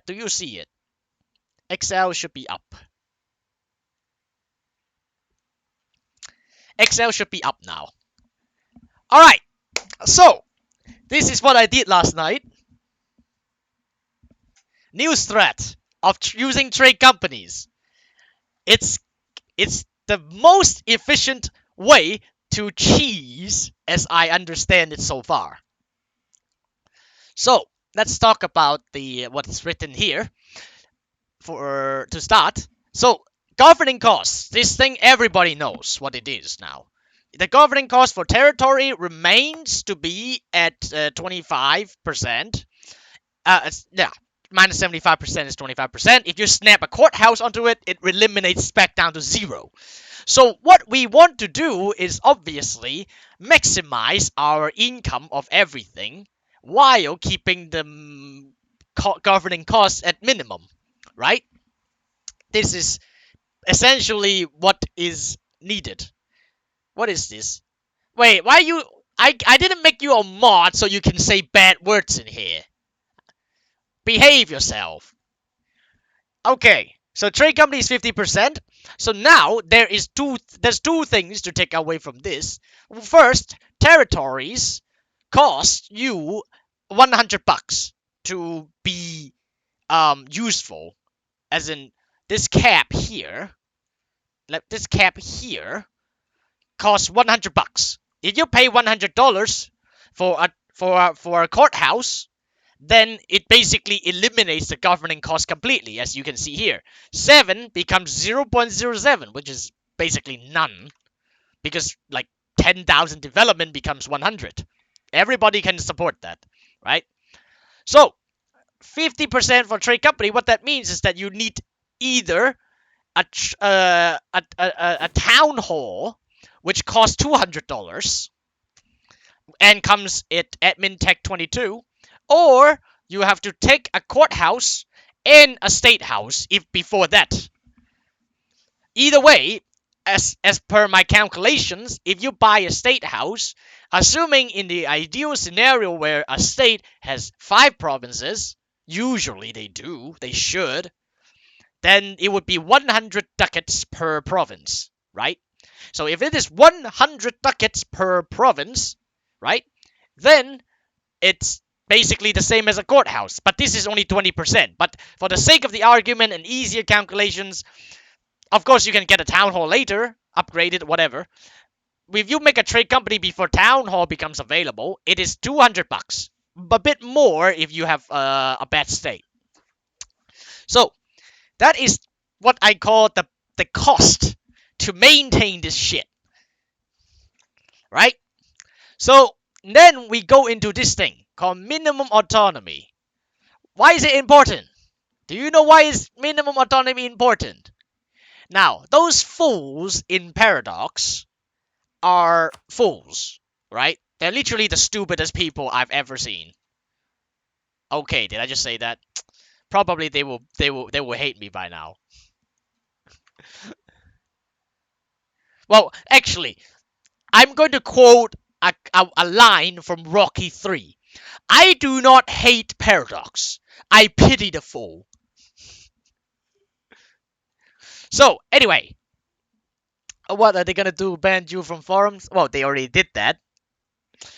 Do you see it? Excel should be up. Excel should be up now. Alright, so this is what I did last night. News threat of using trade companies. It's the most efficient way to cheese as I understand it so far. So let's talk about what's written here to start. So governing costs. This thing everybody knows what it is now. The governing cost for territory remains to be at 25%. Yeah, minus 75% is 25%. If you snap a courthouse onto it, it eliminates back down to 0. So what we want to do is obviously maximize our income of everything while keeping the governing costs at minimum, right? This is essentially what is needed. What is this? Wait, why you... I didn't make you a mod so you can say bad words in here. Behave yourself. Okay, so trade company is 50%. So now there's two things to take away from this. First, territories cost you $100 to be useful. As in this cap here, like this cap here, costs $100. If you pay $100 for a courthouse, then it basically eliminates the governing cost completely, as you can see here. 7 becomes 0.07, which is basically none, because like 10,000 development becomes 100. Everybody can support that, right? So 50% for trade company, what that means is that you need either a town hall, which costs $200 and comes at admin tech 22, or you have to take a courthouse and a state house if before that. Either way, as per my calculations, if you buy a state house, assuming in the ideal scenario where a state has 5 provinces, usually they should, then it would be 100 ducats per province, right? So if it is 100 ducats per province, right, then it's basically the same as a courthouse, but this is only 20%. But for the sake of the argument and easier calculations, of course you can get a town hall later, upgrade it, whatever. If you make a trade company before town hall becomes available, it is $200. A bit more if you have a bad state. So that is what I call the cost to maintain this shit, right? So then we go into this thing called minimum autonomy. Why is it important? Do you know why is minimum autonomy important? Now, those fools in Paradox are fools, right? They're literally the stupidest people I've ever seen. Okay, did I just say that? Probably they will hate me by now. Well, actually, I'm going to quote a line from Rocky 3. I do not hate Paradox. I pity the fool. So, anyway. What are they gonna do? Ban you from forums? Well, they already did that.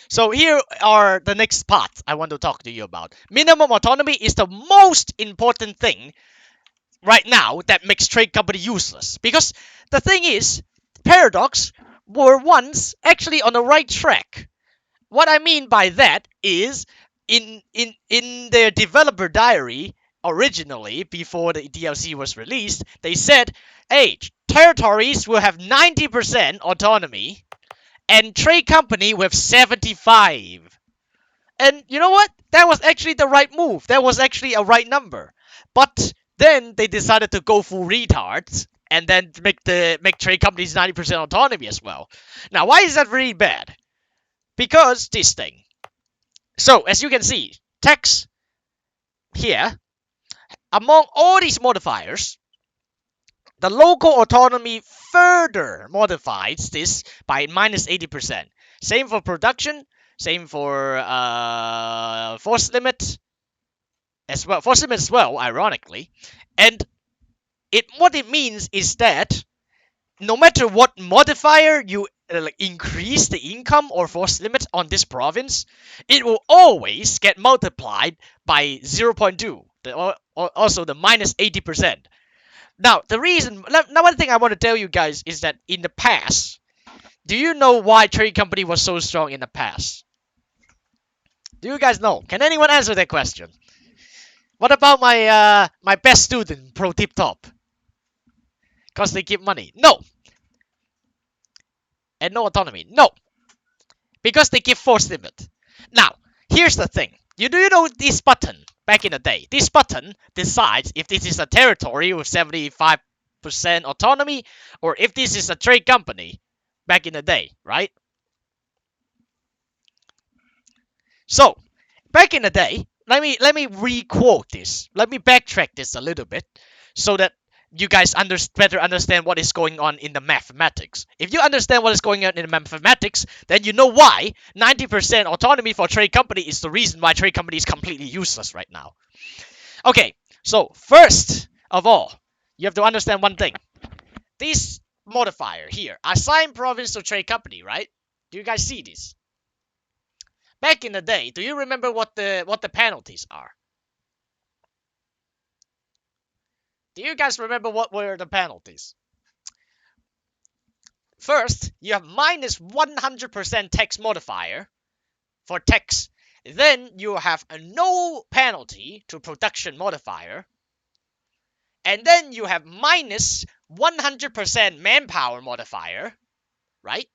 So here are the next parts I want to talk to you about. Minimum autonomy is the most important thing right now that makes trade company useless. Because the thing is, Paradox were once actually on the right track. What I mean by that is, in their developer diary, originally, before the DLC was released, they said, hey, territories will have 90% autonomy, and trade company with 75%. And you know what? That was actually the right move. That was actually a right number. But then they decided to go full retards and then make trade companies 90% autonomy as well. Now, why is that really bad? Because this thing. So, as you can see, text here, among all these modifiers, the local autonomy further modifies this by minus 80%. Same for production, same for force limit, as well, force limit as well, ironically. And what it means is that no matter what modifier you increase the income or force limit on this province, it will always get multiplied by 0.2. Also the minus 80%. Now, one thing I want to tell you guys is that in the past, do you know why trade company was so strong in the past? Do you guys know? Can anyone answer that question? What about my best student, Pro Tip Top? Because they give money. No. And no autonomy. No. Because they give force limit. Now, here's the thing. Do you know this button back in the day? This button decides if this is a territory with 75% autonomy or if this is a trade company back in the day, right? So, back in the day, let me re-quote this. Let me backtrack this a little bit so that you guys better understand what is going on in the mathematics. If you understand what is going on in the mathematics, then you know why 90% autonomy for trade company is the reason why trade company is completely useless right now. Okay, so first of all, you have to understand one thing. This modifier here, assign province to trade company, right? Do you guys see this? Back in the day, do you remember what the penalties are? Do you guys remember what were the penalties? First, you have minus 100% tax modifier for tax. Then you have a no penalty to production modifier. And then you have minus 100% manpower modifier, right?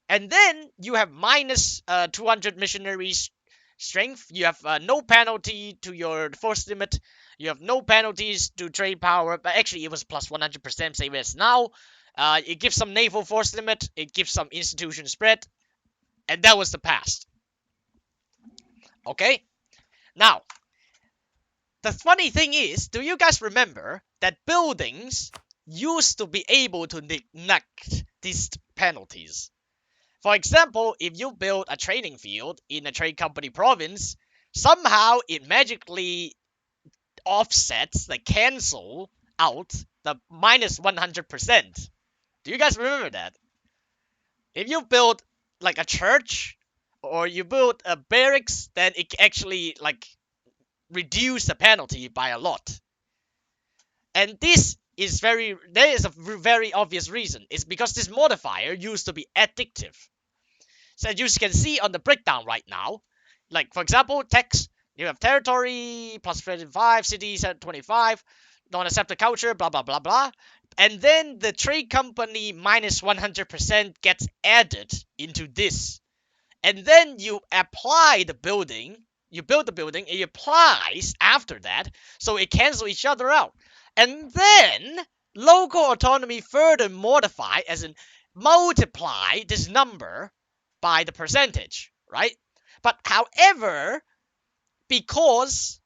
And then you have minus 200 missionaries strength. You have no penalty to your force limit. You have no penalties to trade power. But actually, it was plus 100%, same as now. It gives some naval force limit. It gives some institution spread. And that was the past. Okay? Now, the funny thing is, do you guys remember that buildings used to be able to neglect these penalties? For example, if you build a training field in a trade company province, somehow it magically offsets, cancel out the minus 100%. Do you guys remember that? If you build a church or you build a barracks, then it actually reduce the penalty by a lot. And there is a very obvious reason. It's because this modifier used to be additive. So as you can see on the breakdown right now, for example, tax, you have territory plus 35, cities at 25, non-accepted culture, blah, blah, blah, blah. And then the trade company minus 100% gets added into this. And then you apply the building, you build the building, it applies after that, so it cancels each other out. And then local autonomy further modify, as in multiply this number by the percentage, right? But however, because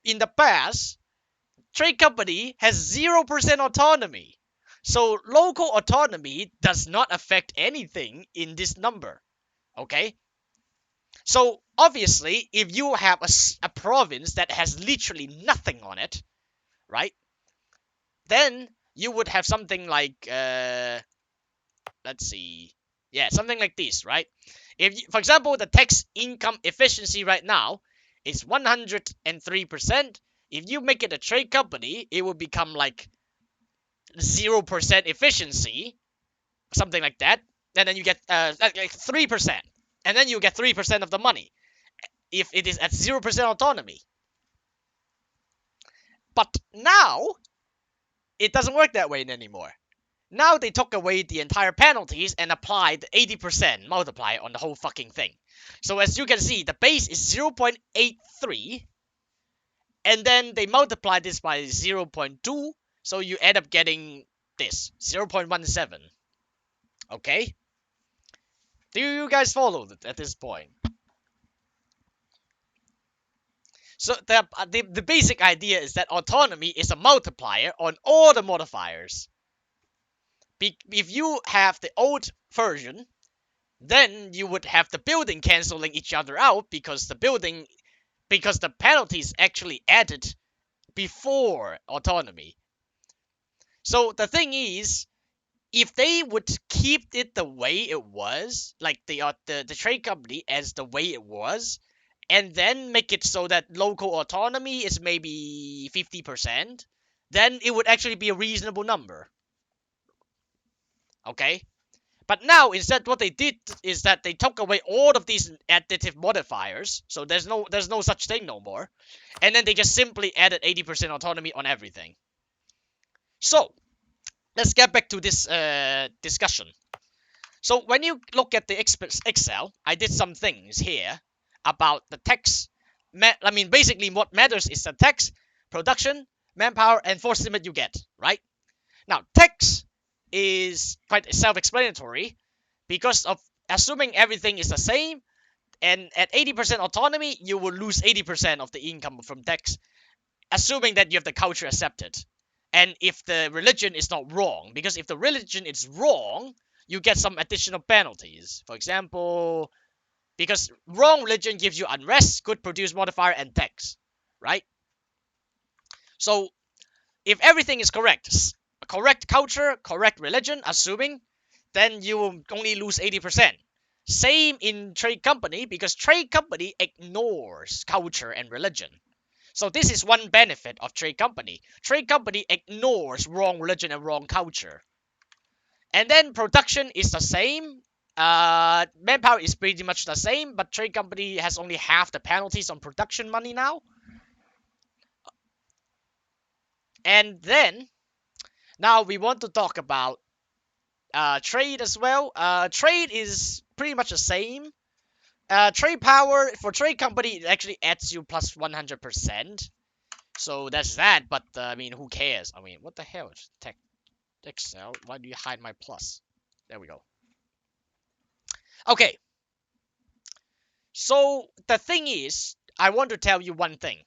in the past, trade company has 0% autonomy. So local autonomy does not affect anything in this number, okay? So obviously, if you have a province that has literally nothing on it, right? Then you would have something like, let's see, yeah, something like this, right? For example, the tax income efficiency right now is 103%. If you make it a trade company, it will become 0% efficiency, something like that. And then you get 3%. And then you get 3% of the money if it is at 0% autonomy. But now, it doesn't work that way anymore. Now they took away the entire penalties and applied 80% multiplier on the whole fucking thing. So as you can see, the base is 0.83. And then they multiply this by 0.2. So you end up getting this, 0.17. Okay? Do you guys follow at this point? So the basic idea is that autonomy is a multiplier on all the modifiers. If you have the old version, then you would have the building canceling each other out because the penalties actually added before autonomy. So the thing is, if they would keep it the way it was, like the trade company as the way it was, and then make it so that local autonomy is maybe 50%, then it would actually be a reasonable number. Okay? But now, instead, what they did is that they took away all of these additive modifiers, so there's no such thing no more, and then they just simply added 80% autonomy on everything. So, let's get back to this discussion. So when you look at the Excel, I did some things here about the tax. I mean, basically what matters is the tax, production, manpower, and force limit you get, right? Now, tax is quite self-explanatory because of assuming everything is the same, and at 80% autonomy, you will lose 80% of the income from tax, assuming that you have the culture accepted. And if the religion is not wrong, because if the religion is wrong, you get some additional penalties. For example, because wrong religion gives you unrest, good produce modifier, and tax, right? So if everything is correct, correct culture, correct religion, assuming, then you will only lose 80%. Same in trade company, because trade company ignores culture and religion. So this is one benefit of trade company. Trade company ignores wrong religion and wrong culture. And then production is the same. Manpower is pretty much the same, but trade company has only half the penalties on production money now. And then, now we want to talk about trade as well. Trade is pretty much the same. Trade power, for trade company, it actually adds you plus 100%. So that's that, but I mean, who cares? I mean, what the hell? Tech Excel, why do you hide my plus? There we go. Okay. So the thing is, I want to tell you one thing.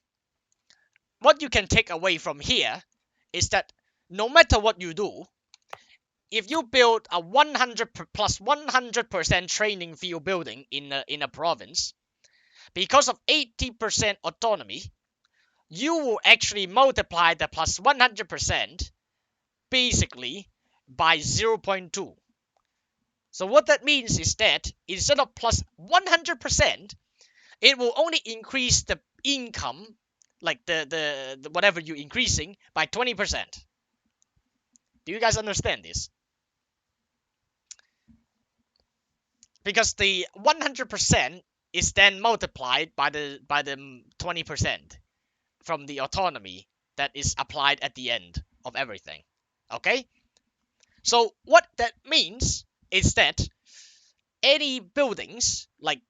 What you can take away from here is that no matter what you do, if you build a 100 plus 100% training field building in a province, because of 80% autonomy, you will actually multiply the plus 100% basically by 0.2. So what that means is that instead of plus 100%, it will only increase the income, like the whatever you're increasing, by 20%. Do you guys understand this? Because the 100% is then multiplied by the 20% from the autonomy that is applied at the end of everything. Okay? So what that means is that any buildings like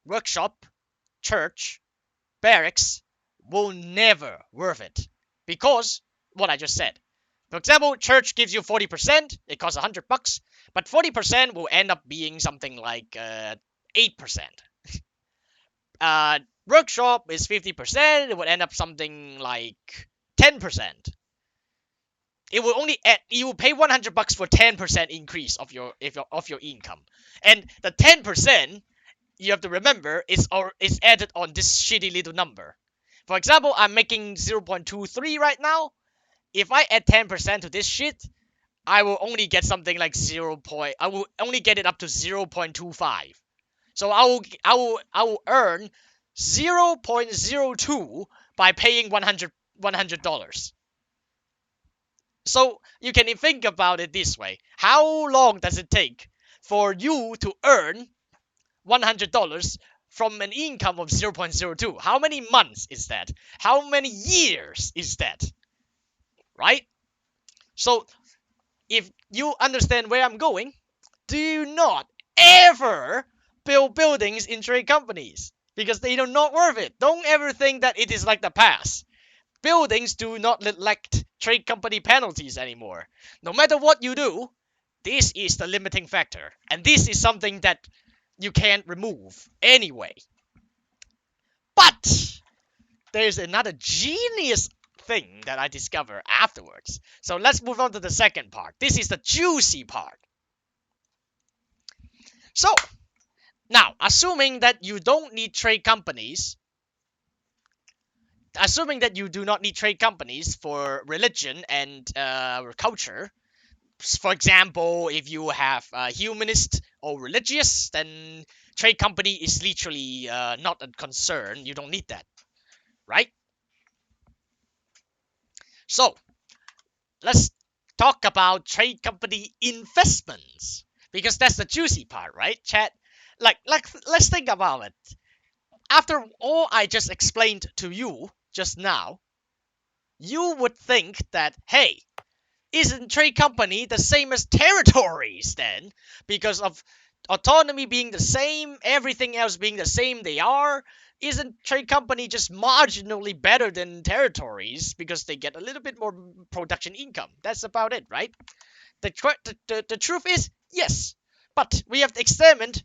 workshop, church, barracks will never worth it, because what I just said. For example, church gives you 40%, it costs $100, but 40% will end up being something like 8%. Workshop is 50%, it would end up something like 10%. It will only add, you will pay $100 for 10% increase of your income, and the 10% you have to remember is added on this shitty little number. For example, I'm making 0.23 right now. If I add 10% to this shit, I will only get something like I will only get it up to 0.25. So I will earn 0.02 by paying $100. So you can think about it this way. How long does it take for you to earn $100 from an income of 0.02? How many months is that? How many years is that? Right? So if you understand where I'm going, do not ever build buildings in trade companies, because they are not worth it. Don't ever think that it is like the past. Buildings do not elect trade company penalties anymore. No matter what you do, this is the limiting factor. And this is something that you can't remove anyway. But there's another genius thing that I discovered afterwards. So let's move on to the second part. This is the juicy part. So Now, assuming that you don't need trade companies, assuming that you do not need trade companies for religion and culture, for example, if you have humanist or religious, then trade company is literally not a concern. You don't need that, right? So let's talk about trade company investments because that's the juicy part, right, chat? Like, let's think about it. After all I just explained to you just now, you would think that, hey, isn't trade company the same as territories then? Because of autonomy being the same, everything else being the same they are, isn't trade company just marginally better than territories because they get a little bit more production income? That's about it, right? The truth is, yes. But we have examined,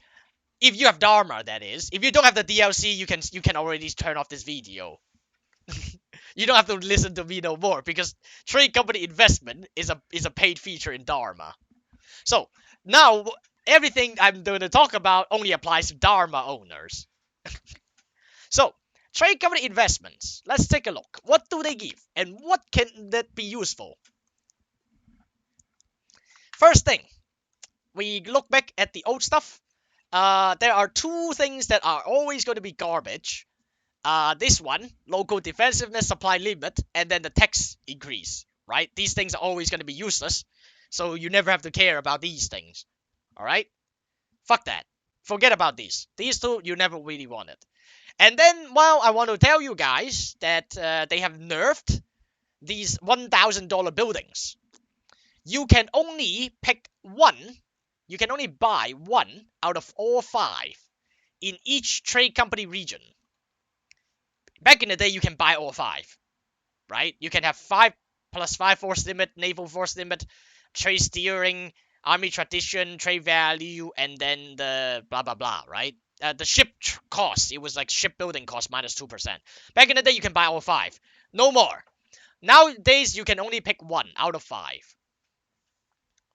if you have Dharma, that is. If you don't have the DLC, you can already turn off this video. You don't have to listen to me no more because trade company investment is a paid feature in Dharma. So now everything I'm going to talk about only applies to Dharma owners. So trade company investments. Let's take a look. What do they give, and what can that be useful? First thing, we look back at the old stuff. There are two things that are always going to be garbage. This one, local defensiveness supply limit, and then the tax increase, right? These things are always going to be useless, so you never have to care about these things, all right? Fuck that. Forget about these. These two you never really wanted. And then, well, I want to tell you guys that they have nerfed these $1,000 buildings. You can only pick one. You can only buy one out of all five in each trade company region. Back in the day, you can buy all five, right? You can have 5 plus 5 force limit, naval force limit, trade steering, army tradition, trade value, and then the blah blah blah, right? The ship cost, it was like shipbuilding cost minus 2%. Back in the day, you can buy all five. No more. Nowadays, you can only pick one out of five.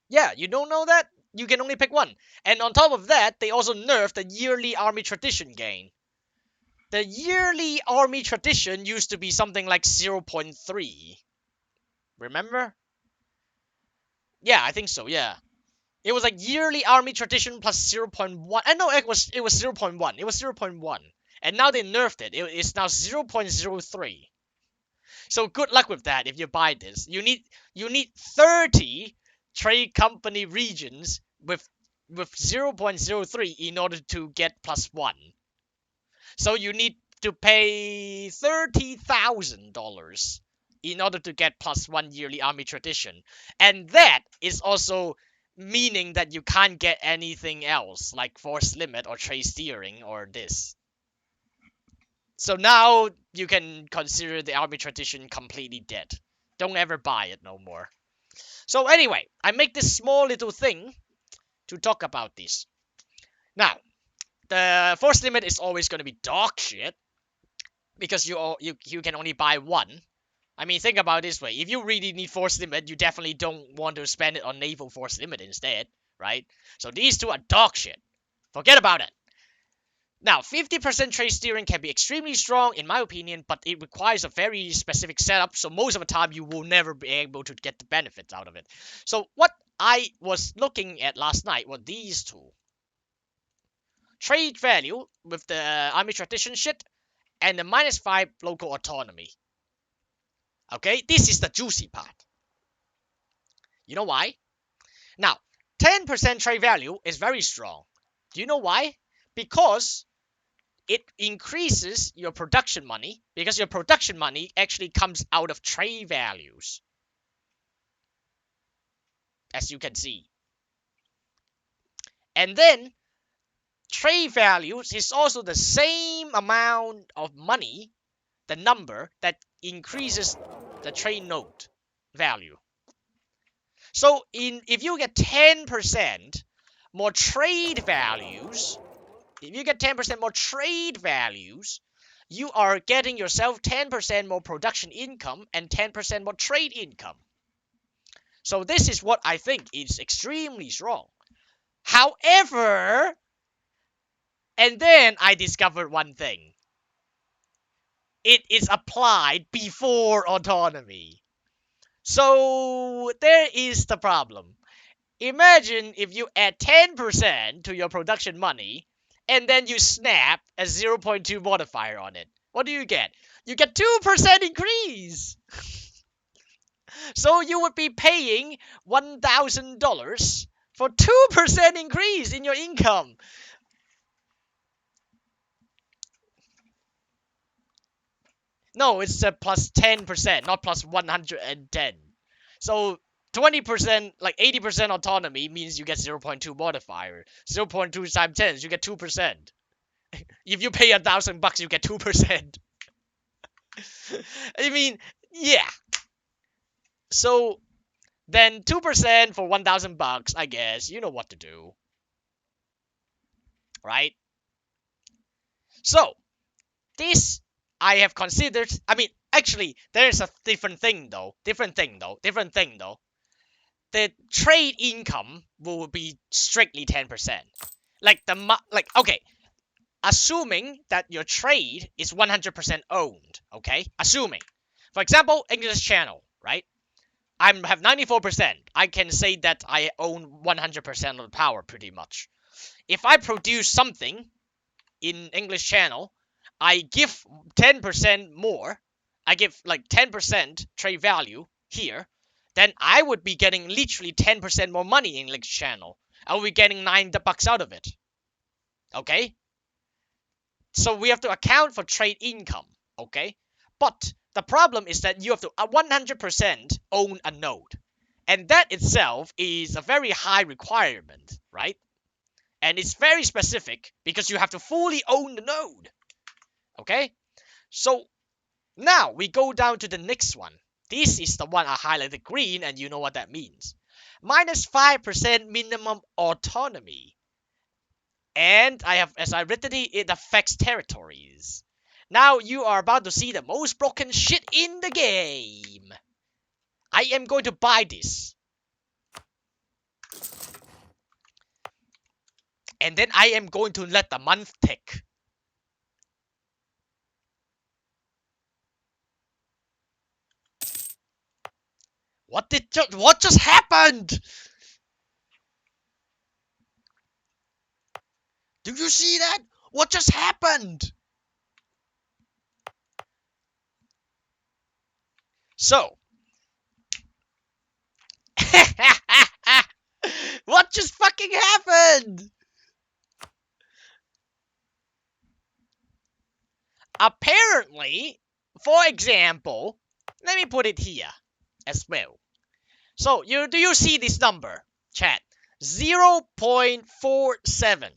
Yeah, you don't know that? You can only pick one. And on top of that, they also nerfed the yearly army tradition gain. The yearly army tradition used to be something like 0.3. Remember? Yeah, I think so, yeah. It was like yearly army tradition plus 0.1. I know it was 0.1. It was 0.1. And now they nerfed it. It's now 0.03. So good luck with that if you buy this. You need 30 trade company regions with 0.03 in order to get plus 1. So you need to pay $30,000 in order to get plus 1 yearly army tradition. And that is also meaning that you can't get anything else like force limit or trade steering or this. So now you can consider the army tradition completely dead. Don't ever buy it no more. So anyway, I make this small little thing to talk about this. Now, the force limit is always going to be dog shit because you can only buy one. I mean, think about it this way. If you really need force limit, you definitely don't want to spend it on naval force limit instead, right? So these two are dog shit. Forget about it. Now, 50% trade steering can be extremely strong, in my opinion, but it requires a very specific setup, so most of the time you will never be able to get the benefits out of it. So what I was looking at last night were these two. Trade value with the army tradition shit, and the -5 local autonomy. Okay, this is the juicy part. You know why? Now, 10% trade value is very strong. Do you know why? Because it increases your production money, because your production money actually comes out of trade values, as you can see. And then trade values is also the same amount of money, the number that increases the trade note value. So if you get 10% more trade values, if you get 10% more trade values, you are getting yourself 10% more production income and 10% more trade income. So this is what I think is extremely strong. However, And then I discovered one thing. It is applied before autonomy. So there is the problem. Imagine if you add 10% to your production money and then you snap a 0.2 modifier on it. What do you get? You get 2% increase. So you would be paying $1,000 for 2% increase in your income. No, it's a plus 10%, not plus 110. So 20%, like 80% autonomy means you get 0.2 modifier. 0.2 times 10, you get 2%. If you pay $1,000, you get 2%. I mean, yeah. So then 2% for $1,000, I guess, you know what to do. Right? So, this I have considered. I mean, actually, there's a different thing though. The trade income will be strictly 10%. Okay, assuming that your trade is 100% owned, okay? Assuming. For example, English channel, right? I have 94%. I can say that I own 100% of the power pretty much. If I produce something in English channel, I give 10% more. I give like 10% trade value here. Then I would be getting literally 10% more money in English channel. I will be getting $9 out of it. Okay? So we have to account for trade income. Okay? But the problem is that you have to 100% own a node. And that itself is a very high requirement, right? And it's very specific because you have to fully own the node. Okay? So now we go down to the next one. This is the one I highlighted green, and you know what that means. Minus 5% minimum autonomy. And as I written it affects territories. Now you are about to see the most broken shit in the game. I am going to buy this. And then I am going to let the month tick. What just happened? Do you see that? What just happened? So, what just fucking happened? Apparently, for example, let me put it here as well. So, do you see this number, chat? 0.47.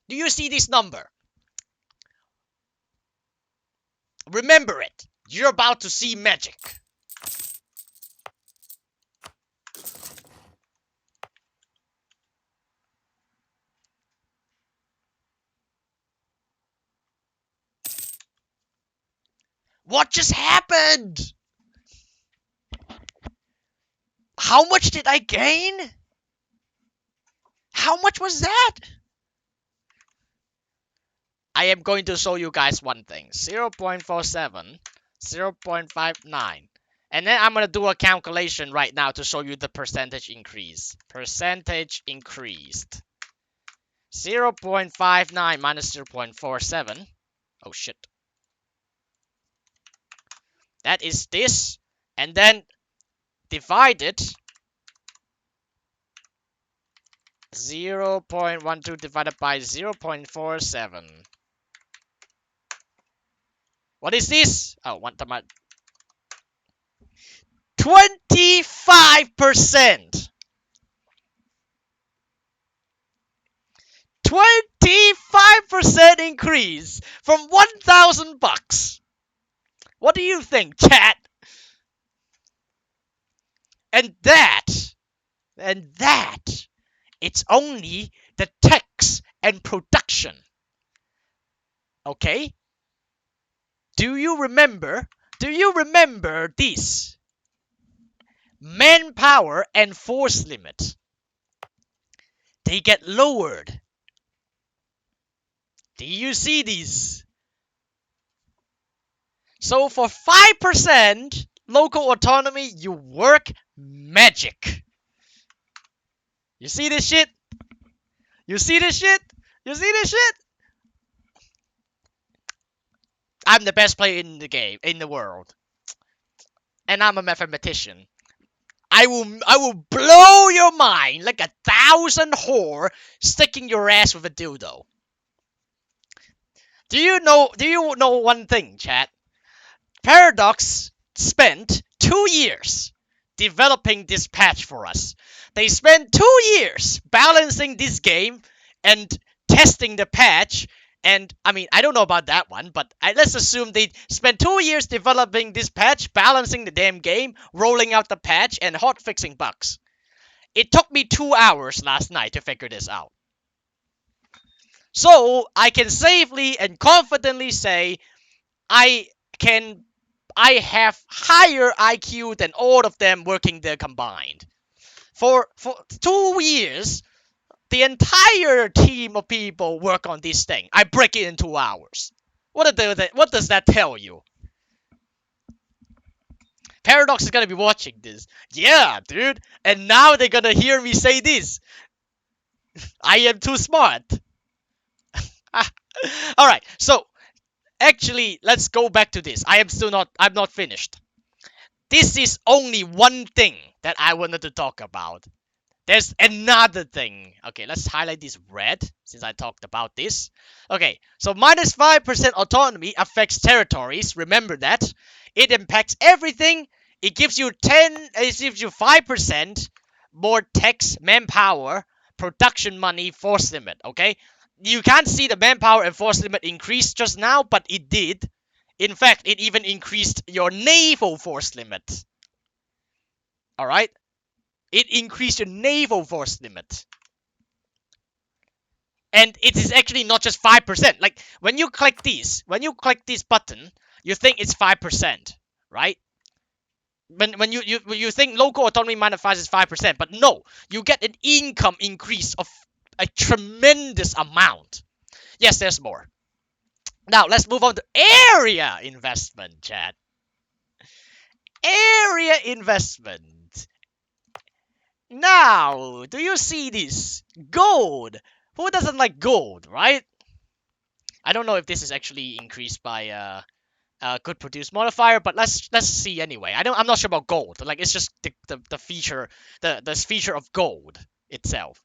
Do you see this number? Remember it. You're about to see magic. What just happened? How much did I gain? How much was that? I am going to show you guys one thing. 0.47, 0.59. And then I'm going to do a calculation right now to show you the percentage increase. Percentage increased. 0.59 minus 0.47. Oh shit. That is this. And then divided 0.12 divided by 0.47. What is this? Oh, 25%. 25% increase from $1,000. What do you think, chat? And that, it's only the text and production. Okay? Do you remember this? Manpower and force limit. They get lowered. Do you see these? So for 5% local autonomy, you work magic. You see this shit? You see this shit? You see this shit? I'm the best player in the game, in the world. And I'm a mathematician. I will blow your mind like 1,000 whore sticking your ass with a dildo. Do you know one thing, chat? Paradox spent 2 years developing this patch for us. They spent 2 years balancing this game and testing the patch. And I mean, I don't know about that one, but let's assume they spent 2 years developing this patch, balancing the damn game, rolling out the patch, and hot fixing bugs. It took me 2 hours last night to figure this out. So I can safely and confidently say I have higher IQ than all of them working there combined. For 2 years, the entire team of people work on this thing. I break it in 2 hours. What does that tell you? Paradox is gonna be watching this. Yeah, dude. And now they're gonna hear me say this. I am too smart. Alright, so actually, let's go back to this. I'm not finished. This is only one thing that I wanted to talk about. There's another thing. Okay, let's highlight this red since I talked about this. Okay, so minus 5% autonomy affects territories. Remember that. It impacts everything. It gives you 5% more tax, manpower, production money, force limit. Okay, you can't see the manpower and force limit increase just now, but it did. In fact, it even increased your naval force limit. Alright? It increased your naval force limit. And it is actually not just 5%. Like, when you click this button, you think it's 5%, right? When you think local autonomy minus 5 is 5%, but no, you get an income increase of a tremendous amount. Yes, there's more. Now, let's move on to area investment, chat. Area investment. Now, do you see this? Gold. Who doesn't like gold, right? I don't know if this is actually increased by good produce modifier, but let's see anyway. I'm not sure about gold. Like, it's just the feature of gold itself.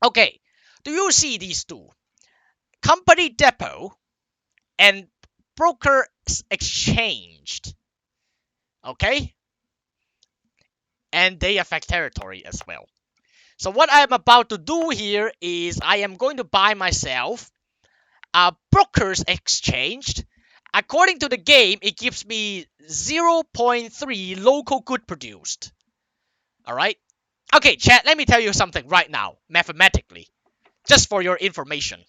Okay, do you see these two? Company depot and broker exchanged. Okay? And they affect territory as well. So what I'm about to do here is I am going to buy myself a brokers exchanged. According to the game, it gives me 0.3 local good produced. Alright? Okay, chat, let me tell you something right now, mathematically. Just for your information.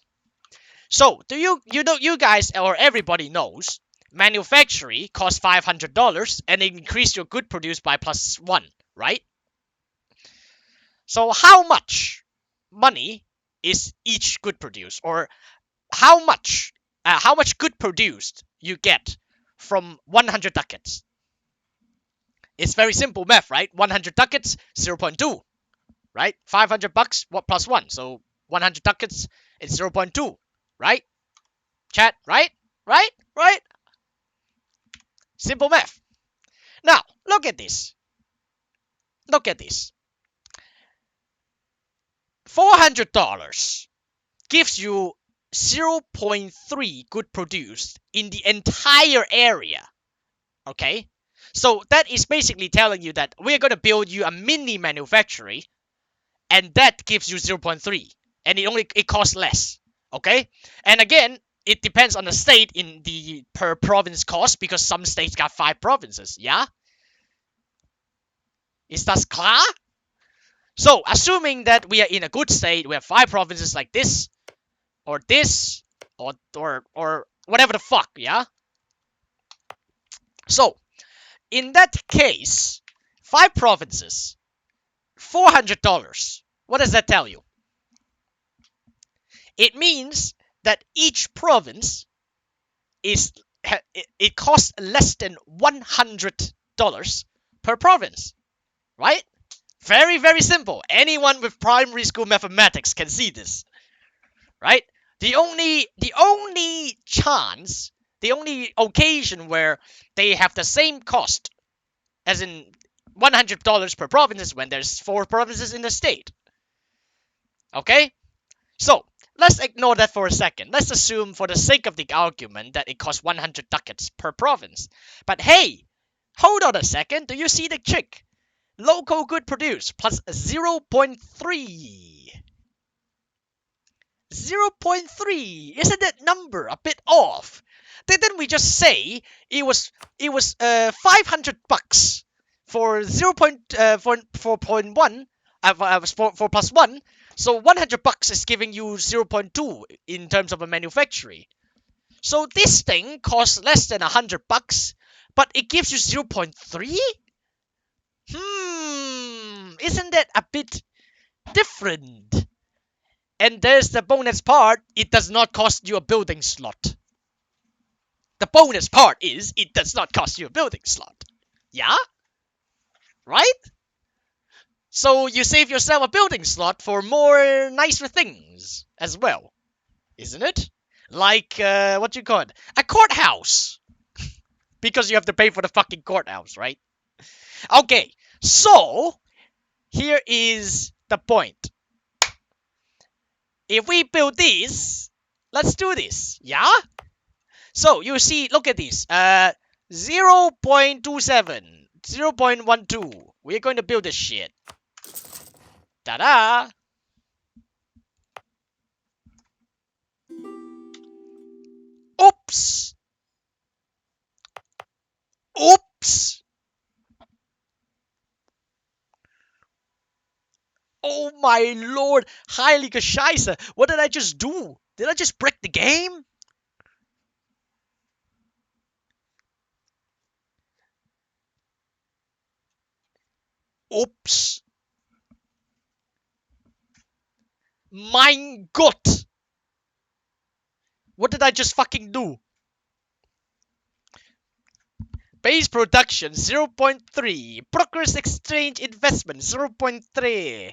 So, you guys or everybody knows, manufacturing costs $500 and increase your good produced by +1, right? So how much money is each good produced, or how much good produced you get from 100 ducats? It's very simple math, right? 100 ducats, 0.2, right? $500, what plus 1? So 100 ducats, it's 0.2, right? Chat, right? Right? Right? Simple math. Now, look at this. Look at this. $400 gives you 0.3 good produced in the entire area. Okay? So that is basically telling you that we're going to build you a mini manufactory, and that gives you 0.3, and it costs less. Okay? And again, it depends on the state in the per province cost, because some states got 5 provinces. Yeah? Is that clear? So, assuming that we are in a good state, we have 5 provinces like this, or this, or whatever the fuck, yeah? So, in that case, 5 provinces, $400. What does that tell you? It means that each province it costs less than $100 per province, right? Very, very simple. Anyone with primary school mathematics can see this, right? The only chance, the only occasion where they have the same cost, as in $100 per province, is when there's 4 provinces in the state. Okay? So, let's ignore that for a second. Let's assume, for the sake of the argument, that it costs 100 ducats per province. But hey, hold on a second. Do you see the trick? Local good produce plus 0.3. 0.3. Isn't that number a bit off? Didn't we just say it was $500 for 0.1 for plus 1? So $100 is giving you 0.2 in terms of a manufacturing. So this thing costs less than $100, but it gives you 0.3? Isn't that a bit different? And there's the bonus part, it does not cost you a building slot. The bonus part is, it does not cost you a building slot. Yeah? Right? So you save yourself a building slot for more nicer things as well. Isn't it? Like, what you call it? A courthouse. Because you have to pay for the fucking courthouse, right? Okay, so here is the point. If we build this, let's do this, yeah? So you see, look at this. 0.27, 0.12. We're going to build this shit. Ta-da! Oops! Oops! Oh my lord! Heilige Scheiße! What did I just do? Did I just break the game? Oops! Mein Gott! What did I just fucking do? Base production 0.3. Brokers exchange investment 0.3.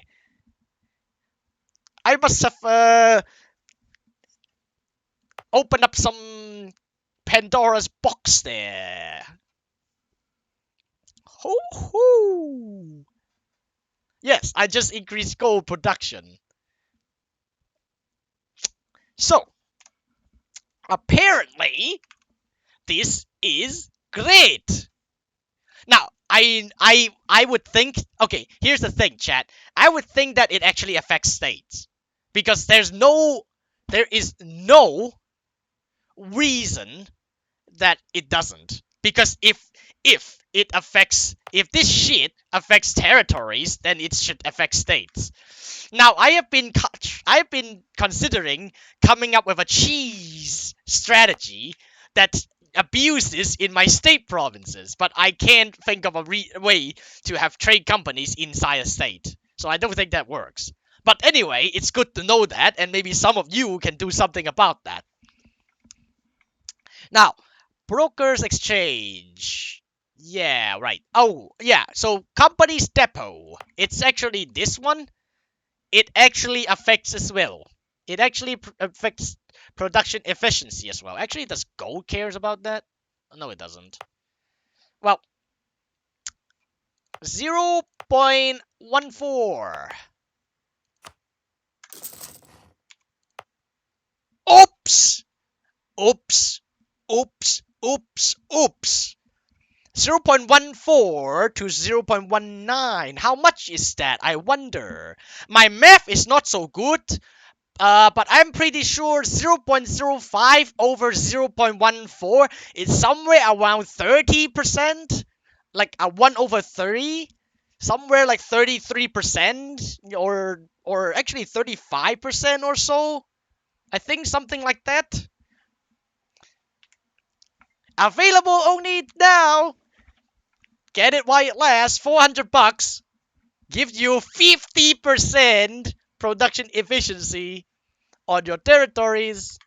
I must have opened up some Pandora's box there. Ho ho! Yes, I just increased gold production. So, apparently, this is great. Now, I would think, okay, here's the thing, chat. I would think that it actually affects states. Because there is no reason that it doesn't. Because if this shit affects territories, then it should affect states. Now, I have been considering coming up with a cheese strategy that abuses in my state provinces, but I can't think of a way to have trade companies inside a state. So I don't think that works. But anyway, it's good to know that, and maybe some of you can do something about that. Now, brokers exchange. Yeah, right. Oh, yeah. So company's depot. It's actually this one. It actually affects as well. It actually affects production efficiency as well. Actually, does gold cares about that? No, it doesn't. Well, 0.14. Oops! Oops! Oops! Oops! Oops! 0.14 to 0.19. How much is that? I wonder. My math is not so good. But I'm pretty sure 0.05 over 0.14 is somewhere around 30%. Like a 1 over 30. Somewhere like 33% or actually 35% or so. I think something like that. Available only now. Get it while it lasts. $400 gives you 50% production efficiency on your territories.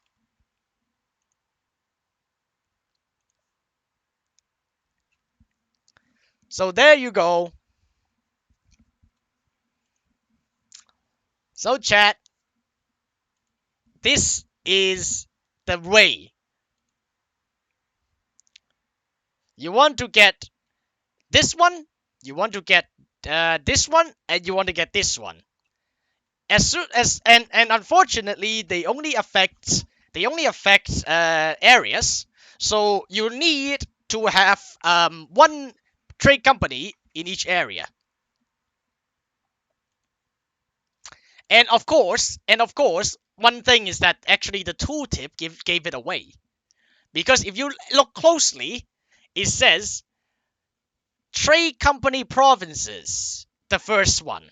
So there you go. So chat, this is the way. You want to get this one, you want to get this one, and you want to get this one. As soon as and unfortunately they only affect areas. So you need to have one trade company in each area. And of course, one thing is that actually the tooltip gave it away. Because if you look closely, it says trade company provinces, the first one.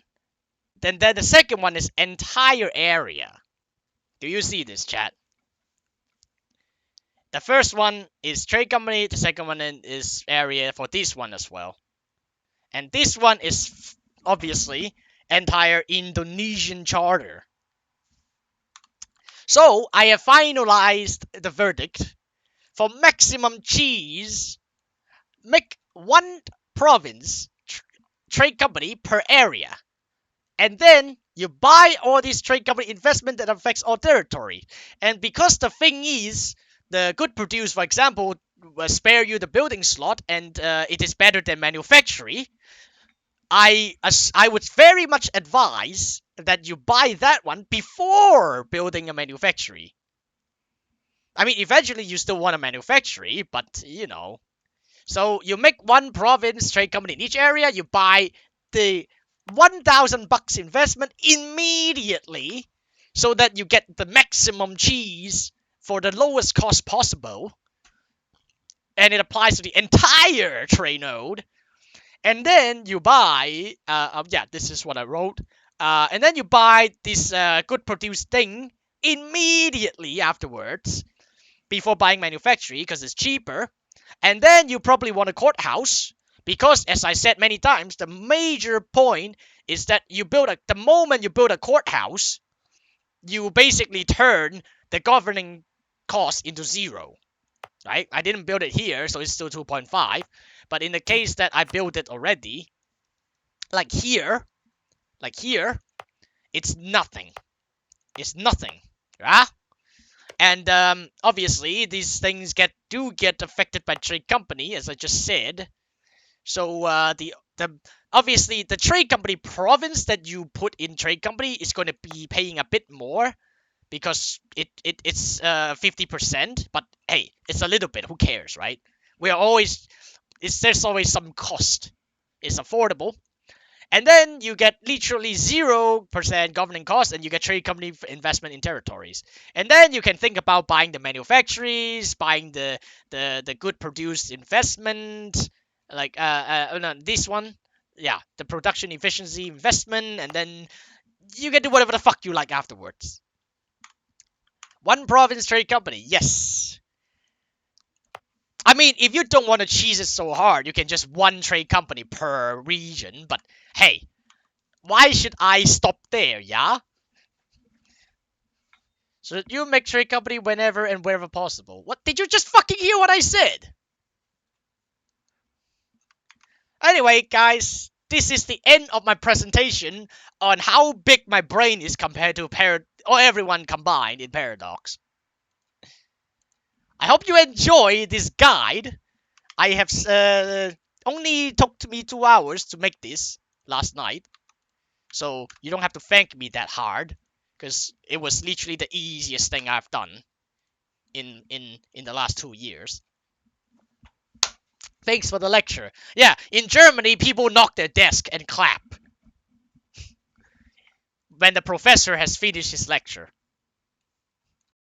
Then the second one is entire area. Do you see this, chat? The first one is trade company, the second one is area for this one as well. And this one is obviously entire Indonesian charter. So I have finalized the verdict. For maximum cheese, make one province trade company per area. And then you buy all these trade company investment that affects all territory. And because the thing is, the good produce, for example, will spare you the building slot, and it is better than manufacturing. I would very much advise that you buy that one before building a manufacturing. I mean, eventually you still want a manufacturing, but you know. So you make one province trade company in each area. You buy the $1,000 investment immediately, so that you get the maximum cheese for the lowest cost possible, and it applies to the entire trade node. And then you buy, yeah, this is what I wrote. And then you buy this good produce thing immediately afterwards, before buying manufacturing, because it's cheaper. And then you probably want a courthouse, because as I said many times, the major point is that the moment you build a courthouse, you basically turn the governing cost into zero, right? I didn't build it here, so it's still 2.5. But in the case that I built it already, like here, it's nothing. It's nothing, yeah? And obviously, these things do get affected by trade company, as I just said. So obviously the trade company province that you put in trade company is going to be paying a bit more, because it's 50%. But hey, it's a little bit. Who cares, right? There's always some cost. It's affordable. And then you get literally 0% governing cost, and you get trade company investment in territories. And then you can think about buying the manufactories, buying the good produced investment, like no, this one, yeah, the production efficiency investment, and then you can do whatever the fuck you like afterwards. One province trade company, yes. I mean, if you don't want to cheese it so hard, you can just one trade company per region. But hey, why should I stop there, yeah? So you make trade company whenever and wherever possible. What? Did you just fucking hear what I said? Anyway, guys, this is the end of my presentation on how big my brain is compared to everyone combined in Paradox. I hope you enjoy this guide. I have only took me 2 hours to make this last night, so you don't have to thank me that hard, because it was literally the easiest thing I've done in the last 2 years. Thanks for the lecture. Yeah, in Germany, people knock their desk and clap when the professor has finished his lecture.